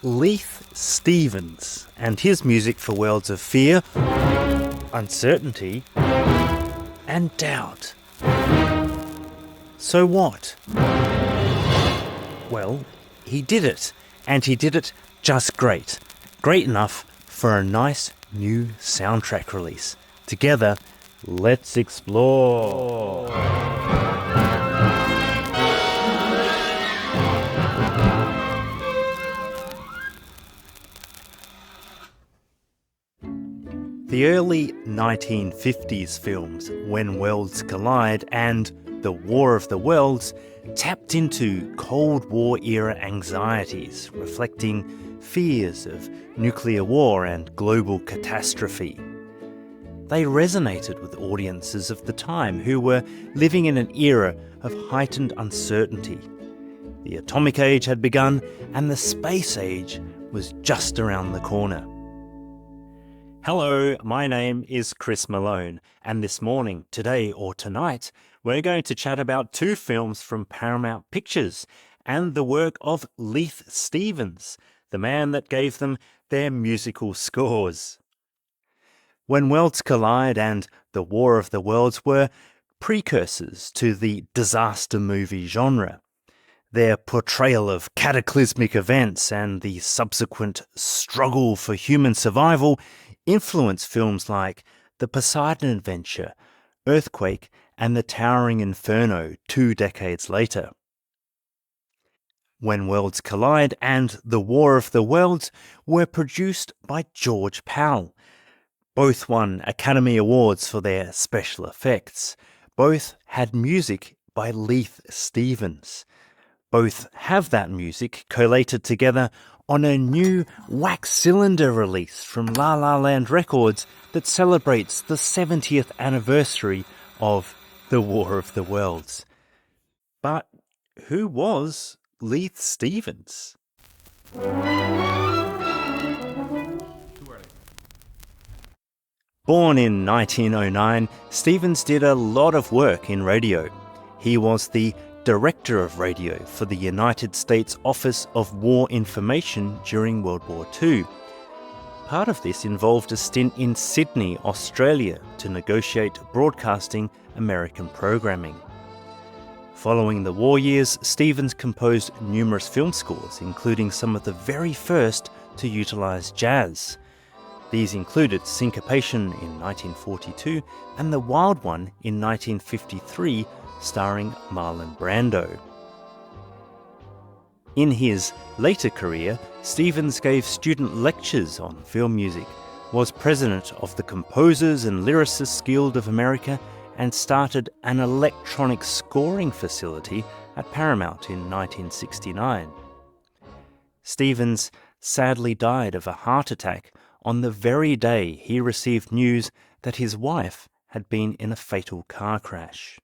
Leith Stevens and his music for worlds of fear, uncertainty, and doubt. So what? Well, he did it, and he did it just great. Great enough for a nice new soundtrack release. Together, let's explore. The early 1950s films When Worlds Collide and The War of the Worlds tapped into Cold War-era anxieties, reflecting fears of nuclear war and global catastrophe. They resonated with audiences of the time who were living in an era of heightened uncertainty. The atomic age had begun and the space age was just around the corner. Hello, my name is Chris Malone, and this morning, today or tonight, we're going to chat about two films from Paramount Pictures and the work of Leith Stevens, the man that gave them their musical scores. When Worlds Collide and The War of the Worlds were precursors to the disaster movie genre. Their portrayal of cataclysmic events and the subsequent struggle for human survival influenced films like The Poseidon Adventure, Earthquake, and The Towering Inferno 2 decades later. When Worlds Collide and The War of the Worlds were produced by George Pal. Both won Academy Awards for their special effects. Both had music by Leith Stevens. Both have that music collated together on a new wax cylinder release from La La Land Records that celebrates the 70th anniversary of The War of the Worlds. But who was Leith Stevens? Born in 1909, Stevens did a lot of work in radio. He was the Director of Radio for the United States Office of War Information during World War II. Part of this involved a stint in Sydney, Australia, to negotiate broadcasting American programming. Following the war years, Stevens composed numerous film scores, including some of the very first to utilise jazz. These included Syncopation in 1942 and The Wild One in 1953, starring Marlon Brando. In his later career, Stevens gave student lectures on film music, was president of the Composers and Lyricists Guild of America, and started an electronic scoring facility at Paramount in 1969. Stevens sadly died of a heart attack on the very day he received news that his wife had been in a fatal car crash.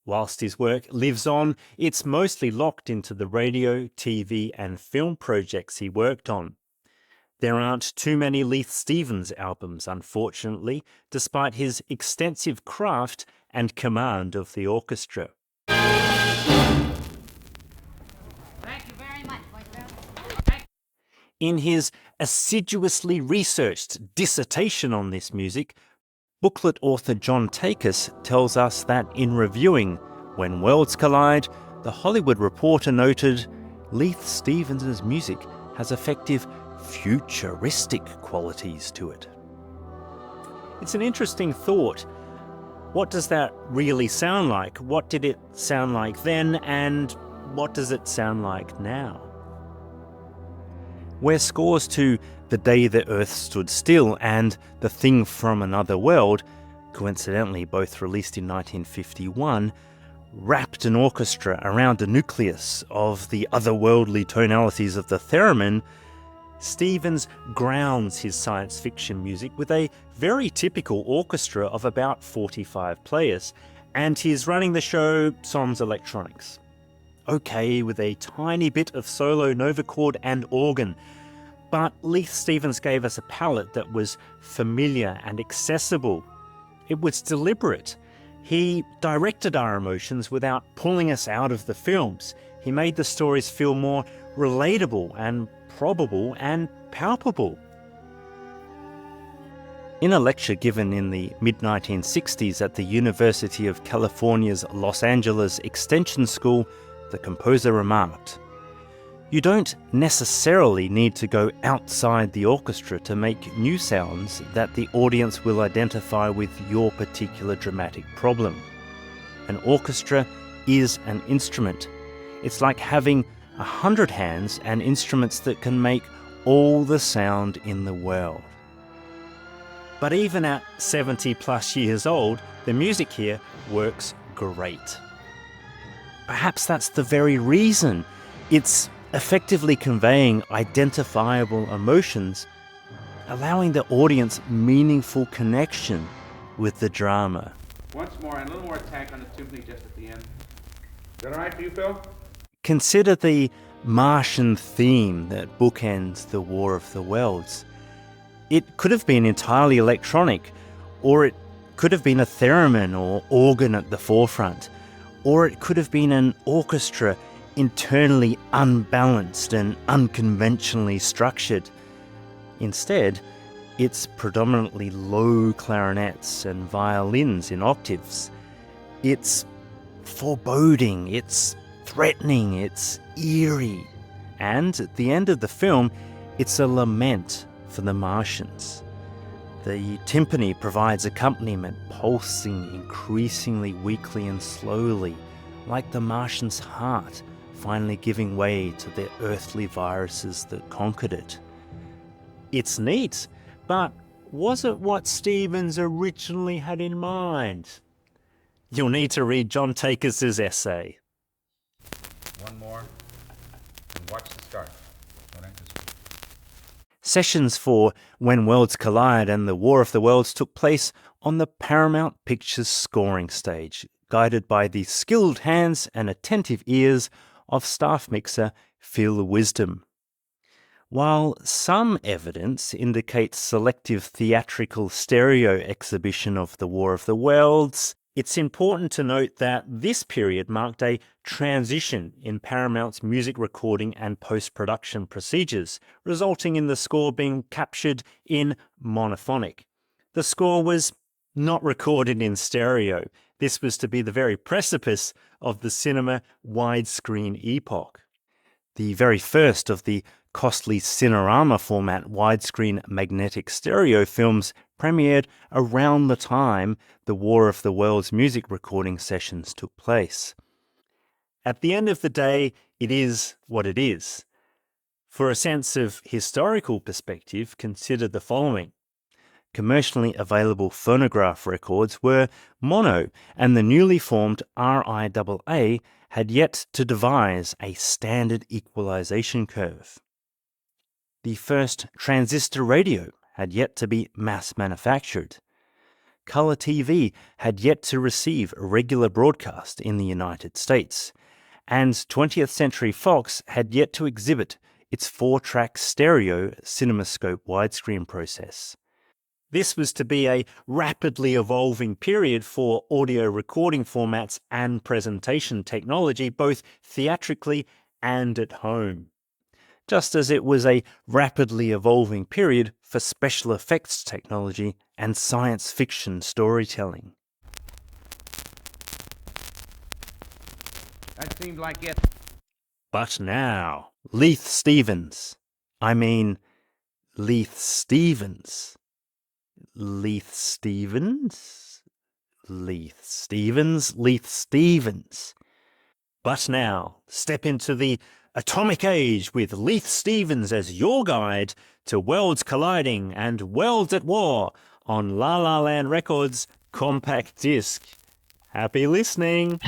Whilst his work lives on, it's mostly locked into the radio, TV, and film projects he worked on. There aren't too many Leith Stevens albums, unfortunately, despite his extensive craft and command of the orchestra. Thank you very much, boys. In his assiduously researched dissertation on this music, booklet author John Takis tells us that in reviewing When Worlds Collide, The Hollywood Reporter noted, Leith Stevens' music has effective futuristic qualities to it. It's an interesting thought. What does that really sound like? What did it sound like then, and what does it sound like now? Where scores to The Day the Earth Stood Still and The Thing from Another World, coincidentally both released in 1951, wrapped an orchestra around a nucleus of the otherworldly tonalities of the theremin, Stevens grounds his science fiction music with a very typical orchestra of about 45 players, and he's running the show sans electronics. Okay, with a tiny bit of solo novochord and organ, but Leith Stevens gave us a palette that was familiar and accessible. It was deliberate. He directed our emotions without pulling us out of the films. He made the stories feel more relatable and probable and palpable. In a lecture given in the mid-1960s at the University of California's Los Angeles Extension School, the composer remarked, "You don't necessarily need to go outside the orchestra to make new sounds that the audience will identify with your particular dramatic problem. An orchestra is an instrument. It's like having 100 hands and instruments that can make all the sound in the world." But even at 70 plus years old, the music here works great. Perhaps that's the very reason. It's effectively conveying identifiable emotions, allowing the audience meaningful connection with the drama. Once more, and a little more attack on the timpani just at the end. Is that all right for you, Phil? Consider the Martian theme that bookends the War of the Worlds. It could have been entirely electronic, or it could have been a theremin or organ at the forefront, or it could have been an orchestra internally unbalanced and unconventionally structured. Instead, it's predominantly low clarinets and violins in octaves. It's foreboding, it's threatening, it's eerie. And at the end of the film, it's a lament for the Martians. The timpani provides accompaniment, pulsing increasingly weakly and slowly, like the Martian's heart finally giving way to the earthly viruses that conquered it. It's neat, but was it what Stevens originally had in mind? You'll need to read John Takis' essay. One more, and watch the start. Don't anticipate. Sessions for When Worlds Collide and the War of the Worlds took place on the Paramount Pictures scoring stage, guided by the skilled hands and attentive ears of staff mixer Phil Wisdom. While some evidence indicates selective theatrical stereo exhibition of the War of the Worlds, it's important to note that this period marked a transition in Paramount's music recording and post-production procedures, resulting in the score being captured in monophonic. The score was not recorded in stereo. This was to be the very precipice of the cinema widescreen epoch. The very first of the costly Cinerama format widescreen magnetic stereo films premiered around the time the War of the Worlds music recording sessions took place. At the end of the day, it is what it is. For a sense of historical perspective, consider the following. Commercially available phonograph records were mono, and the newly formed RIAA had yet to devise a standard equalization curve. The first transistor radio had yet to be mass manufactured. Color TV had yet to receive a regular broadcast in the United States, and 20th Century Fox had yet to exhibit its 4-track stereo CinemaScope widescreen process. This was to be a rapidly evolving period for audio recording formats and presentation technology, both theatrically and at home. Just as it was a rapidly evolving period for special effects technology and science fiction storytelling. That seemed like it. But now, Leith Stevens. Leith Stevens. Leith Stevens? Leith Stevens? Leith Stevens. But now, step into the atomic age with Leith Stevens as your guide to worlds colliding and worlds at war on La La Land Records compact disc. Happy listening!